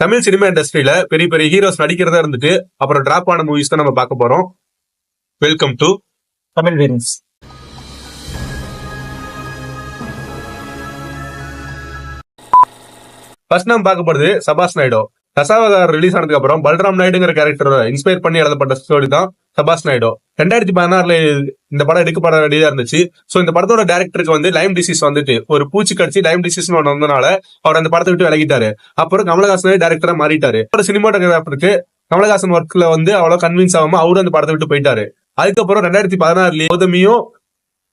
Tamil cinema இண்டஸ்ட்ரியில பெரிய பெரிய ஹீரோஸ் நடிக்கிறதா இருந்துட்டு அப்புறம் டிராப் ஆன மூவிஸ் தான் நம்ம பார்க்க போறோம். Welcome to Tamil variance. First நம்ம பார்க்க போறது சபாஸ் நாயுடு. தசாவதார் ரிலீஸ் ஆனதுக்கு அப்புறம் பல்ராம் நாயுடுங்கிற கேரக்டர் இன்ஸ்பயர் பண்ணி எழுதப்பட்ட ஸ்டோரி தான் சபாஸ் நாயுடு. 2016 இந்த படம் எடுக்கப்பட வேண்டியதா இருந்துச்சு. சோ இந்த படத்தோட டேரக்டருக்கு வந்து லைம் டிசீஸ் வந்துட்டு ஒரு பூச்சி கடிச்சு லைம் டிசீஸ் வந்ததுனால அவர் அந்த படத்தை விட்டு விலகிட்டாரு. அப்புறம் கமலஹாசனே டேரக்டரா மாறிட்டாரு. ஒரு சினிமாட்டோகிராஃபருக்கு கமலஹாசன் ஒர்க்ல வந்து அவ்வளவு கன்வின்ஸ் ஆகாம அவரும் அந்த படத்தை விட்டு போயிட்டாரு. அதுக்கப்புறம் 2016 கௌதமியும்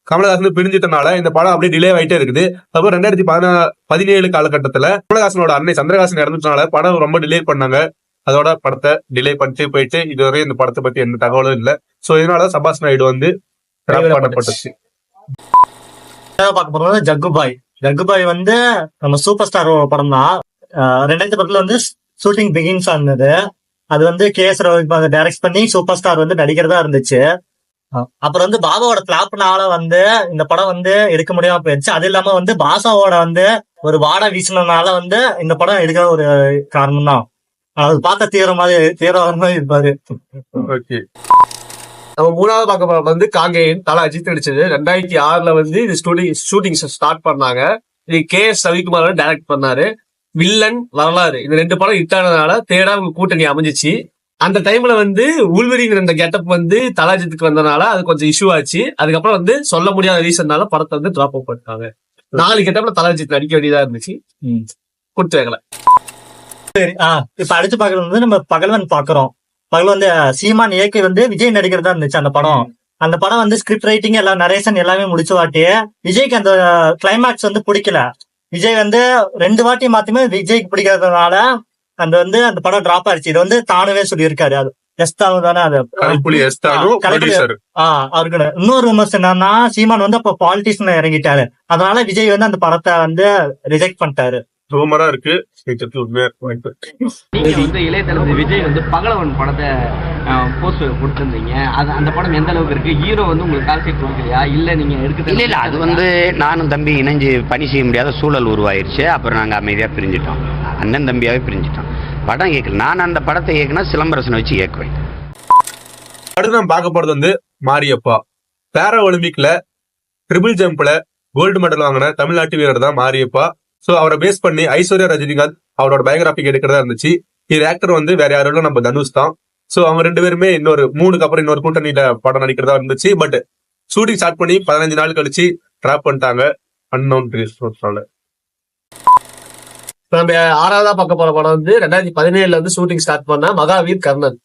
கமலஹாசன் பிரிஞ்சிட்டனால இந்த படம் அப்படியே டிலே ஆயிட்டே இருக்குது. அப்புறம் 2017 காலகட்டத்துல கமலஹாசனோட அன்னை சந்திரஹாசன் இறந்துட்டனால படம் ரொம்ப டிலே பண்ணாங்க. அதோட படத்தை டிலே பண்ணிட்டு போயிட்டு இதுவரை இந்த படத்தை பத்தி எந்த தகவலும் இல்ல. சோ இதனால சபாஸ் நாயுடு வந்து பண்ணப்பட்டுச்சு. பார்க்க போறது ஜக்குபாய் வந்து நம்ம சூப்பர் ஸ்டார் படம் தான். 2010 வந்து ஷூட்டிங் பிகின்ஸ் ஆனது. அது வந்து KS ரவி டைரக்ட் பண்ணி சூப்பர் ஸ்டார் வந்து நடிக்கிறதா இருந்துச்சு. அப்புறம் வந்து பாபாவோட பிளாப்னால வந்து இந்த படம் வந்து எடுக்க முடியாம போயிடுச்சு. அது இல்லாம வந்து பாசாவோட வந்து ஒரு வாடை வீசினதுனால வந்து இந்த படம் எடுக்கிற ஒரு காரணம் தான். அது பார்த்தா தீவிரமாக இருப்பாரு. நம்ம மூணாவது பார்க்க போறது வந்து காங்கேயன் தல அஜித் நடிச்சது. 2006 வந்து இது ஷூட்டிங் ஸ்டார்ட் பண்ணாங்க. இது KS ரவிக்குமார் டைரக்ட் பண்ணாரு. வில்லன் வரலாறு இந்த 2 படம் ஹிட் ஆனதுனால தேடா கூட்டணி அமைஞ்சிச்சு. அந்த டைம்ல வந்து உள்வெளிங்கிற இந்த கெட்டப் வந்து தலாஜித்துக்கு வந்தனால அது கொஞ்சம் இஷ்யூ ஆச்சு. அதுக்கப்புறம் வந்து சொல்ல முடியாத ரீசன்னால படத்தை வந்து டிராப் அவுட் பண்ணிட்டாங்க. 4 கெட்டப்ல தலாஜித் நடிக்க வேண்டியதா இருந்துச்சு, கொடுத்து வைக்கல. சரி, இப்ப அடுத்து பாக்குறது வந்து நம்ம பகல்வன் பாக்குறோம். பகல்வன் வந்து சீமான் இயக்கி வந்து விஜய் நடிக்கிறதா இருந்துச்சு அந்த படம். அந்த படம் வந்து ஸ்கிரிப்ட் ரைட்டிங் எல்லாம் நரேஷன் எல்லாமே முடிச்ச வாட்டி விஜய்க்கு அந்த கிளைமேக்ஸ் வந்து பிடிக்கல. விஜய் வந்து 2 வாட்டி மாத்தியுமே விஜய்க்கு பிடிக்காததுனால அந்த படம் டிராப் ஆயிடுச்சு. இது வந்து தானுவே சொல்லியிருக்காரு. அது எஸ்தானு தானே அது அவருக்கு. இன்னொரு விமர்சனம் என்னன்னா சீமான் வந்து அப்ப பாலிட்டிஷியன் இறங்கிட்டாரு. அதனால விஜய் வந்து அந்த படத்தை வந்து ரிஜெக்ட் பண்ணிட்டாரு. ரூமரா இருக்கு. நீங்க வந்து இளைய தளபதி விஜய் வந்து பகலவன் படத்தை போஸ்ட் கொடுத்திருந்தீங்க. அந்த படம் எந்த அளவுக்கு இருக்கு? ஹீரோ வந்து உங்களுக்கு கால் ஷீட் கொடுக்கலையா? இல்ல நீங்க எடுக்க இல்ல அது வந்து நானும் தம்பி இணைஞ்சு பணி செய்ய முடியாத சூழல் உருவாயிருச்சு. அப்புறம் நாங்க அமைதியா பிரிஞ்சிட்டோம். அண்ணன் தம்பியாவே பிரிஞ்சிட்டோம். படம் இயக்கல. நான் அந்த படத்தை இயக்குனா சிலம்பரசனை வச்சு இயக்குவேன். அடுத்து நம்ம பார்க்க போறது வந்து மாரியப்பா. பேரா ஒலிம்பிக்ல ட்ரிபிள் ஜம்ப்ல கோல்டு மெடல் வாங்கின தமிழ்நாட்டு வீரர் தான் மாரியப்பா. சோ அவரை பேஸ் பண்ணி ஐஸ்வர்யா ரஜினிகாந்த் அவரோட பயோகிராபிக் எடுக்கிறதா இருந்துச்சு. இது ஆக்டர் வந்து வேற யாரும் இல்ல, நம்ம தனுஷ் தான். சோ அவங்க 2 பேருமே இன்னொரு அப்புறம் இன்னொரு கூட்டணியில படம் நடிக்கிறதா இருந்துச்சு. பட் ஷூட்டிங் ஸ்டார்ட் பண்ணி 15 நாள் கழிச்சு டிராப் பண்ணிட்டாங்க அன்னோன் ரீசன்ஸ்னால. நம்ம 6வதா பார்க்க போற படம் வந்து 2017 வந்து ஷூட்டிங் ஸ்டார்ட் பண்ண மகாவீர் கர்ணன்.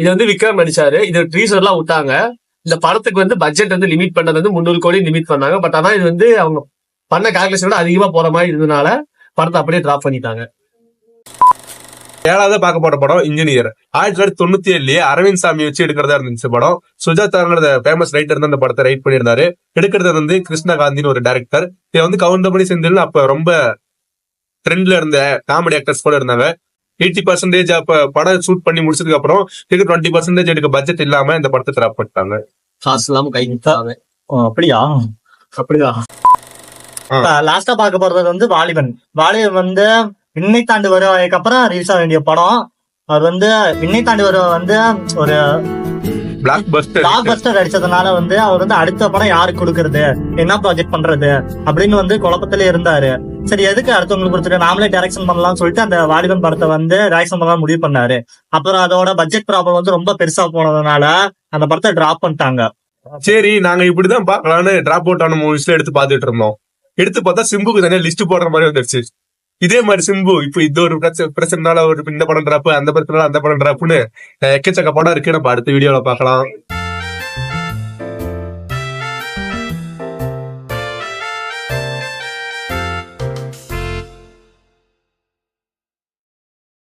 இது வந்து விக்ரம் நடிச்சாரு. இது ட்ரீசர் எல்லாம் விட்டாங்க. இந்த படத்துக்கு வந்து பட்ஜெட் வந்து லிமிட் பண்ணது வந்து 300 கோடி லிமிட் பண்ணாங்க. பட் ஆனா இது வந்து அவங்க பண்ண கால்குலேஷனோட அதிகமா போற மாதிரி இருந்ததுனால படத்தை அப்படியே டிராப் பண்ணிட்டாங்க. 7வதா பார்க்க போற படம் இன்ஜினியர். 1997 அரவிந்த் சாமி வச்சு எடுக்கிறதா இருந்துச்சு படம். சுஜாதாங்கிற ஃபேமஸ் ரைட்டர் தான் இந்த படத்தை ரைட் பண்ணியிருந்தாரு. எடுக்கிறது வந்து கிருஷ்ணகாந்தின்னு ஒரு டைரக்டர். இதை வந்து கவுண்டமணி செந்தில் அப்ப ரொம்ப ட்ரெண்ட்ல இருந்த காமெடி ஆக்டர்ஸ் கூட இருந்தாங்க. 80% அப்ப படம் ஷூட் பண்ணி முடிச்சதுக்கு அப்புறம் 20% எடுக்க பட்ஜெட் இல்லாம இந்த படத்தை டிராப் பண்ணிட்டாங்க. காசு இல்லாம கை நிட்டாங்க. அப்படிதான். லாஸ்டா பார்க்க போறது வந்து வாலிபன் வந்து விண்ணை தாண்டி வருவாய்க்கு அப்புறம் ரிலீஸ் ஆக வேண்டிய படம். அவர் வந்து விண்ணை தாண்டி வருவ வந்து ஒரு பிளாக் பஸ்டர் அடிச்சதுனால வந்து அவர் வந்து அடுத்த படம் யாருக்கு கொடுக்கறது, என்ன ப்ராஜெக்ட் பண்றது அப்படின்னு வந்து குழப்பத்திலே இருந்தாரு. சரி, எதுக்கு அடுத்தவங்களுக்கு கொடுத்துட்டு நாமளே டைரக்ஷன் பண்ணலாம்னு சொல்லிட்டு அந்த வாலிபன் படத்தை வந்து டைரக்ஷன் பண்ணலாம் முடிவு பண்ணாரு. அப்புறம் அதோட பட்ஜெட் ப்ராப்ளம் வந்து ரொம்ப பெருசா போனதுனால அந்த படத்தை டிராப் பண்ணிட்டாங்க. சரி, நாங்க இப்படிதான் பாக்கலாம்னு டிராப் அவுட் ஆன மூவிஸ்ல எடுத்து பாத்துட்டு இருந்தோம். எடுத்து பார்த்தா சிம்புக்கு தனியா லிஸ்ட் போடுற மாதிரி வந்துருச்சு. இதே மாதிரி சிம்பு இப்ப இது ஒரு பிரச்சனைனால ஒரு இந்த படம் டிராப், அந்த பிரச்சனை அந்த படம் டிராப்னு எக்கச்சக்க படம் இருக்கு. நம்ம அடுத்த வீடியோல பாக்கலாம்.